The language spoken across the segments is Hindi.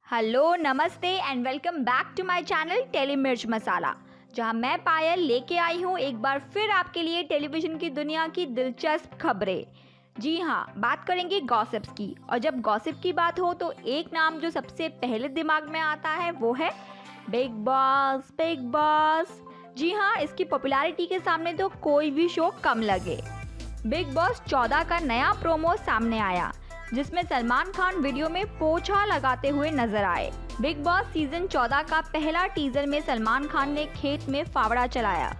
हेलो नमस्ते and welcome back to my channel tele Mirch Masala, जहां मैं पायल लेके आई हूं एक बार फिर आपके लिए टेलीविज़न की दुनिया की दिलचस्प खबरें। जी हाँ, बात करेंगे गॉसिप्स की। और जब गॉसिप की बात हो तो एक नाम जो सबसे पहले दिमाग में आता है वो है बिग बॉस। बिग बॉस, जी हाँ, इसकी पॉपुलैरिटी के सामने तो कोई भी शो कम लगे। बिग बॉस 14 का नया प्रोमो सामने आया, जिसमें सलमान खान वीडियो में पोछा लगाते हुए नजर आए। बिग बॉस सीजन 14 का पहला टीजर में सलमान खान ने खेत में फावड़ा चलाया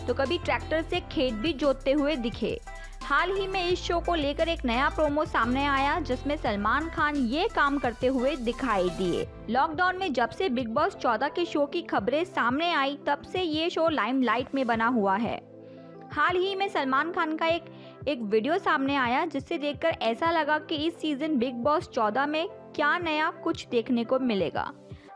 तो कभी ट्रैक्टर से खेत भी जोतते हुए दिखे। हाल ही में इस शो को लेकर एक नया प्रोमो सामने आया, जिसमें सलमान खान ये काम करते हुए दिखाई दिए। लॉकडाउन में जब से बिग बॉस 14 के शो की खबरें सामने आई, तब से ये शो लाइमलाइट में बना हुआ है। हाल ही में सलमान खान का एक वीडियो सामने आया, जिससे देखकर ऐसा लगा कि इस सीजन बिग बॉस 14 में क्या नया कुछ देखने को मिलेगा।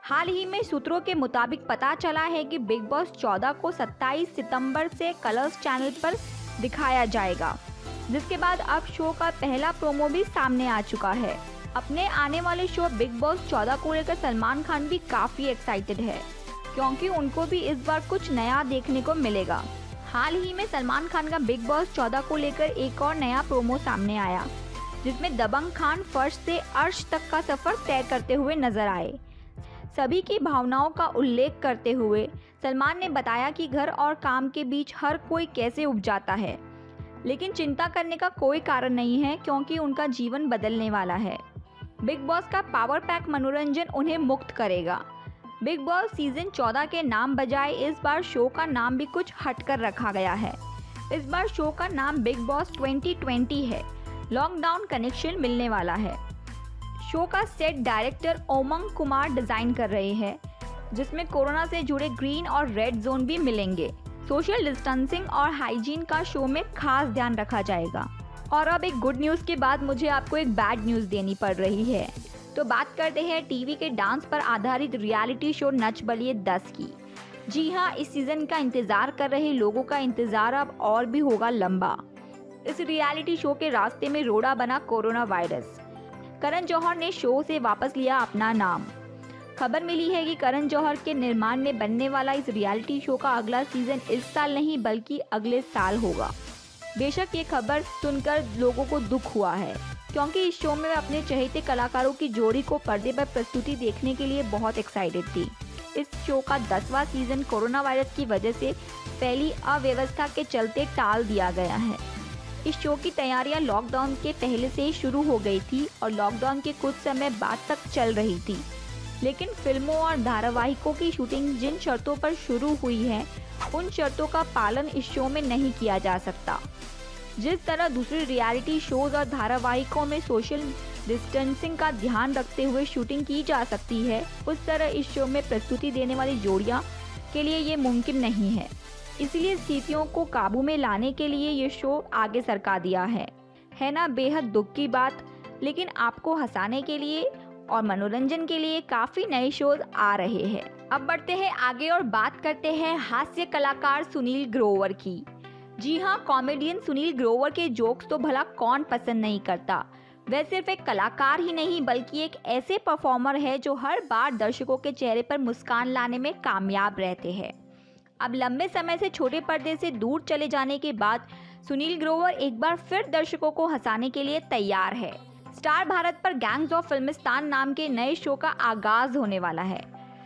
हाल ही में सूत्रों के मुताबिक पता चला है कि बिग बॉस 14 को 27 सितंबर से कलर्स चैनल पर दिखाया जाएगा, जिसके बाद अब शो का पहला प्रोमो भी सामने आ चुका है। अपने आने वाले शो बिग बॉस 14 को लेकर सलमान खान भी काफ़ी एक्साइटेड है, क्योंकि उनको भी इस बार कुछ नया देखने को मिलेगा। हाल ही में सलमान खान का बिग बॉस 14 को लेकर एक और नया प्रोमो सामने आया, जिसमें दबंग खान फर्श से अर्श तक का सफ़र तय करते हुए नजर आए। सभी की भावनाओं का उल्लेख करते हुए सलमान ने बताया कि घर और काम के बीच हर कोई कैसे उब जाता है, लेकिन चिंता करने का कोई कारण नहीं है, क्योंकि उनका जीवन बदलने वाला है। बिग बॉस का पावर पैक मनोरंजन उन्हें मुक्त करेगा। बिग बॉस सीजन 14 के नाम बजाय इस बार शो का नाम भी कुछ हटकर रखा गया है। इस बार शो का नाम बिग बॉस 2020 है। लॉकडाउन कनेक्शन मिलने वाला है। शो का set director Omang Kumar design कर रहे हैं, जिसमें कोरोना से जुड़े ग्रीन और रेड जोन भी मिलेंगे। सोशल डिस्टेंसिंग और हाइजीन का शो में खास ध्यान रखा जाएगा। और अब एक गुड न्यूज़ के बाद मुझे आपको एक बैड न्यूज़ देनी पड़ रही है। तो बात करते हैं टीवी के डांस पर आधारित रियलिटी शो नच बलिए 10 की। जी हाँ, इस सीजन का इंतजार कर रहे लोगों का इंतजार अब और भी होगा लंबा। इस रियलिटी शो के रास्ते में रोड़ा बना कोरोना वायरस। करण जौहर ने शो से वापस लिया अपना नाम। खबर मिली है कि करण जौहर के निर्माण में बनने वाला इस रियलिटी शो का अगला सीजन इस साल नहीं बल्कि अगले साल होगा। बेशक ये खबर सुनकर लोगों को दुख हुआ है, क्योंकि इस शो में वे अपने चहेते कलाकारों की जोड़ी को पर्दे पर प्रस्तुति देखने के लिए बहुत एक्साइटेड थी। इस शो का 10वां सीजन कोरोना वायरस की वजह से फैली अव्यवस्था के चलते टाल दिया गया है। इस शो की तैयारियां लॉकडाउन के पहले से ही शुरू हो गई थी और लॉकडाउन के कुछ समय बाद तक चल रही थी, लेकिन फिल्मों और धारावाहिकों की शूटिंग जिन शर्तों पर शुरू हुई है, उन शर्तों का पालन इस शो में नहीं किया जा सकता। जिस तरह दूसरे रियलिटी शोज और धारावाहिकों में सोशल डिस्टेंसिंग का ध्यान रखते हुए शूटिंग की जा सकती है, उस तरह इस शो में प्रस्तुति देने वाली जोड़ियां के लिए ये मुमकिन नहीं है। इसलिए स्थितियों को काबू में लाने के लिए ये शो आगे सरका दिया है ना बेहद दुख की बात। लेकिन आपको हंसाने के लिए और मनोरंजन के लिए काफ़ी नए शोज आ रहे हैं। अब बढ़ते हैं आगे और बात करते हैं हास्य कलाकार सुनील ग्रोवर की। जी हाँ, कॉमेडियन सुनील ग्रोवर के जोक्स तो भला कौन पसंद नहीं करता। वह सिर्फ एक कलाकार ही नहीं बल्कि एक ऐसे परफॉर्मर है जो हर बार दर्शकों के चेहरे पर मुस्कान लाने में कामयाब रहते हैं। अब लंबे समय से छोटे पर्दे से दूर चले जाने के बाद सुनील ग्रोवर एक बार फिर दर्शकों को हंसाने के लिए तैयार है। स्टार भारत पर गैंग्स ऑफ फिल्मिस्तान नाम के नए शो का आगाज होने वाला है।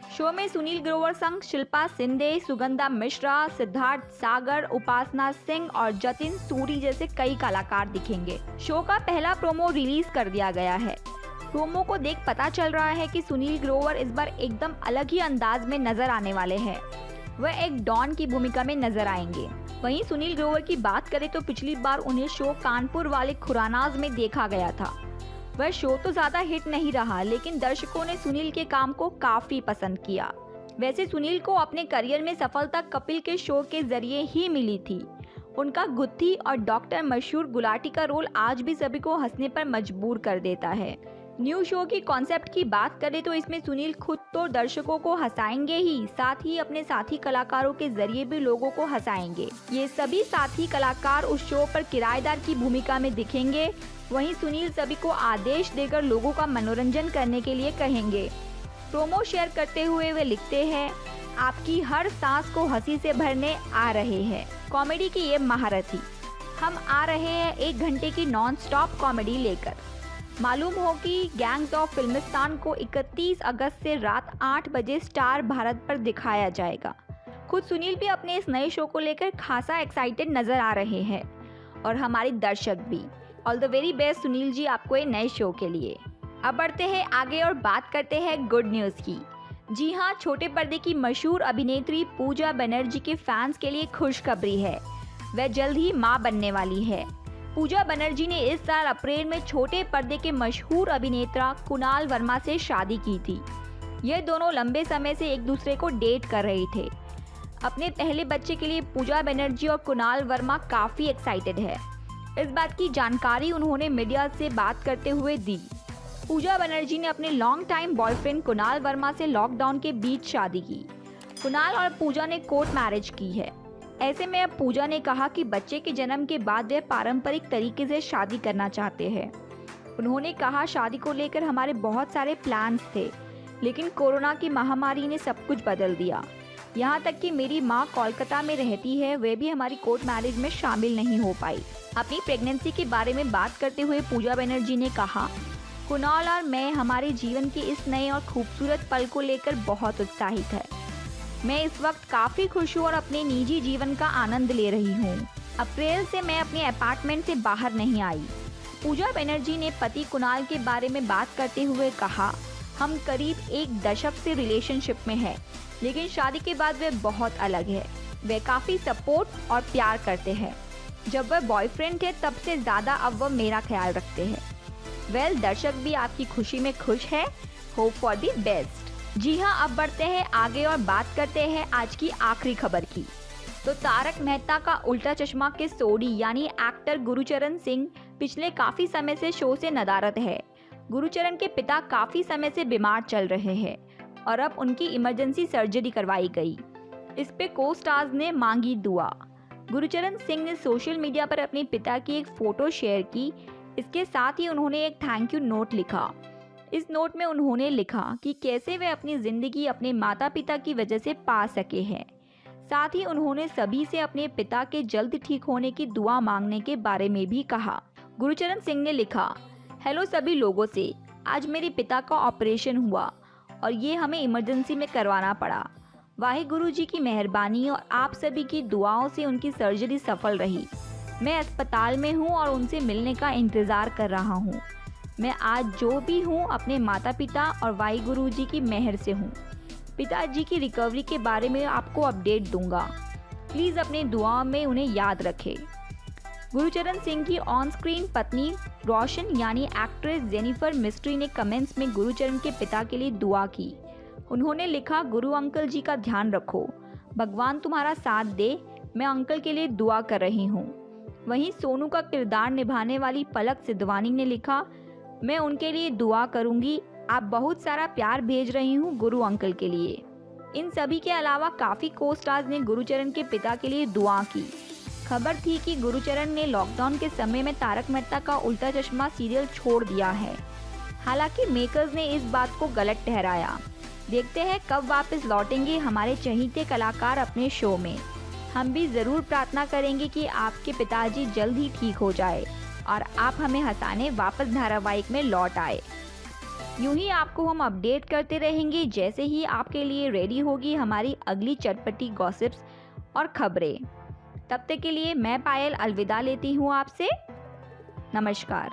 शो में सुनील ग्रोवर संग शिल्पा शिंदे, सुगंधा मिश्रा, सिद्धार्थ सागर, उपासना सिंह और जतिन सूरी जैसे कई कलाकार दिखेंगे। शो का पहला प्रोमो रिलीज कर दिया गया है। प्रोमो को देख पता चल रहा है कि सुनील ग्रोवर इस बार एकदम अलग ही अंदाज में नजर आने वाले हैं। वह एक डॉन की भूमिका में नजर आएंगे। वहीं सुनील ग्रोवर की बात करें तो पिछली बार उन्हें शो कानपुर वाले खुरानाज में देखा गया था। वह शो तो ज़्यादा हिट नहीं रहा, लेकिन दर्शकों ने सुनील के काम को काफ़ी पसंद किया। वैसे सुनील को अपने करियर में सफलता कपिल के शो के जरिए ही मिली थी। उनका गुत्थी और डॉक्टर मशहूर गुलाटी का रोल आज भी सभी को हंसने पर मजबूर कर देता है। न्यू शो की कॉन्सेप्ट की बात करें तो इसमें सुनील खुद तो दर्शकों को हंसाएंगे ही, साथ ही अपने साथी कलाकारों के जरिए भी लोगों को हंसाएंगे। ये सभी साथी कलाकार उस शो पर किराएदार की भूमिका में दिखेंगे। वहीं सुनील सभी को आदेश देकर लोगों का मनोरंजन करने के लिए कहेंगे। प्रोमो शेयर करते हुए वे लिखते हैं, आपकी हर सांस को हंसी से भरने आ रहे हैं। कॉमेडी की ये महारथी, हम आ रहे हैं 1 घंटे की नॉन स्टॉप कॉमेडी लेकर। मालूम हो कि गैंग्स ऑफ फिल्मिस्तान को 31 अगस्त से रात 8 बजे स्टार भारत पर दिखाया जाएगा। खुद सुनील भी अपने इस नए शो को लेकर खासा एक्साइटेड नजर आ रहे हैं और हमारे दर्शक भी। All the very best Sunil ji आपको ये नए शो के लिए। अब बढ़ते हैं आगे और बात करते हैं गुड न्यूज़ की। जी हाँ, छोटे पर्दे की मशहूर अभिनेत्री पूजा बनर्जी के फैंस के लिए खुशखबरी है। वह जल्द ही मां बनने वाली है। पूजा बनर्जी ने इस साल अप्रैल में छोटे पर्दे के मशहूर अभिनेता कुणाल वर्मा से शादी की थी। ये दोनों लंबे समय से एक दूसरे को डेट कर रहे थे। अपने पहले बच्चे के लिए पूजा बनर्जी और कुणाल वर्मा काफ़ी एक्साइटेड है। इस बात की जानकारी उन्होंने मीडिया से बात करते हुए दी। पूजा बनर्जी ने अपने long time boyfriend Kunal Verma से लॉकडाउन के बीच शादी की। कुणाल और पूजा ने कोर्ट मैरिज की है। ऐसे में अब पूजा ने कहा कि बच्चे के जन्म के बाद वे पारंपरिक तरीके से शादी करना चाहते हैं। उन्होंने कहा, शादी को लेकर हमारे बहुत सारे प्लान्स थे, लेकिन कोरोना की महामारी ने सब कुछ बदल दिया। यहाँ तक कि मेरी माँ कोलकाता में रहती है, वे भी हमारी कोर्ट मैरिज में शामिल नहीं हो पाई। अपनी प्रेगनेंसी के बारे में बात करते हुए पूजा बनर्जी ने कहा, कुणाल और मैं हमारे जीवन के इस नए और खूबसूरत पल को लेकर बहुत उत्साहित है। मैं इस वक्त काफ़ी खुश हूँ और अपने निजी जीवन का आनंद ले रही हूँ। अप्रैल से मैं अपने अपार्टमेंट से बाहर नहीं आई। पूजा बनर्जी ने पति कुणाल के बारे में बात करते हुए कहा, हम करीब 1 दशक से रिलेशनशिप में हैं, लेकिन शादी के बाद वे बहुत अलग है। वे काफ़ी सपोर्ट और प्यार करते हैं। जब वह बॉयफ्रेंड थे तब से ज़्यादा अब वह मेरा ख्याल रखते हैं। वेल, दर्शक भी आपकी खुशी में खुश है। Hope for the best. जी हाँ, अब बढ़ते हैं आगे और बात करते हैं आज की आखिरी खबर की। तो तारक मेहता का उल्टा चश्मा के सोडी यानी एक्टर गुरुचरण सिंह पिछले काफ़ी समय से शो से नदारद है। गुरुचरण के पिता काफ़ी समय से बीमार चल रहे हैं और अब उनकी इमरजेंसी सर्जरी करवाई गई। इस पे को स्टार्स ने मांगी दुआ। गुरुचरण सिंह ने सोशल मीडिया पर अपने पिता की एक फ़ोटो शेयर की। इसके साथ ही उन्होंने एक थैंक यू नोट लिखा। इस नोट में उन्होंने लिखा कि कैसे वे अपनी ज़िंदगी अपने माता पिता की वजह से पा सके हैं। साथ ही उन्होंने सभी से अपने पिता के जल्द ठीक होने की दुआ मांगने के बारे में भी कहा। गुरुचरण सिंह ने लिखा, हेलो सभी लोगों से, आज मेरे पिता का ऑपरेशन हुआ और ये हमें इमरजेंसी में करवाना पड़ा। वाहिगुरु जी की मेहरबानी और आप सभी की दुआओं से उनकी सर्जरी सफल रही। मैं अस्पताल में हूँ और उनसे मिलने का इंतज़ार कर रहा हूँ। मैं आज जो भी हूँ अपने माता पिता और वाहिगुरु जी की मेहर से हूँ। पिताजी की रिकवरी के बारे में आपको अपडेट दूंगा। प्लीज़ अपने दुआओं में उन्हें याद रखें। गुरुचरण सिंह की ऑन स्क्रीन पत्नी रोशन यानी एक्ट्रेस जेनिफर मिस्ट्री ने कमेंट्स में गुरुचरण के पिता के लिए दुआ की। उन्होंने लिखा, गुरु अंकल जी का ध्यान रखो, भगवान तुम्हारा साथ दे, मैं अंकल के लिए दुआ कर रही हूँ। वहीं सोनू का किरदार निभाने वाली पलक सिद्धवानी ने लिखा, मैं उनके लिए दुआ करूंगी, आप बहुत सारा प्यार भेज रही हूँ गुरु अंकल के लिए। इन सभी के अलावा काफ़ी को स्टार्स ने गुरुचरण के पिता के लिए दुआ की। खबर थी कि गुरुचरण ने लॉकडाउन के समय में तारक मेहता का उल्टा चश्मा सीरियल छोड़ दिया है। हालांकि मेकर्स ने इस बात को गलत ठहराया। देखते हैं कब वापस लौटेंगे हमारे चहीते कलाकार अपने शो में। हम भी ज़रूर प्रार्थना करेंगे कि आपके पिताजी जल्द ही ठीक हो जाए और आप हमें हंसाने वापस धारावाहिक में लौट आए। यूं ही आपको हम अपडेट करते रहेंगे जैसे ही आपके लिए रेडी होगी हमारी अगली चटपटी गॉसिप्स और खबरें। तब तक के लिए मैं पायल अलविदा लेती हूँ आपसे। नमस्कार।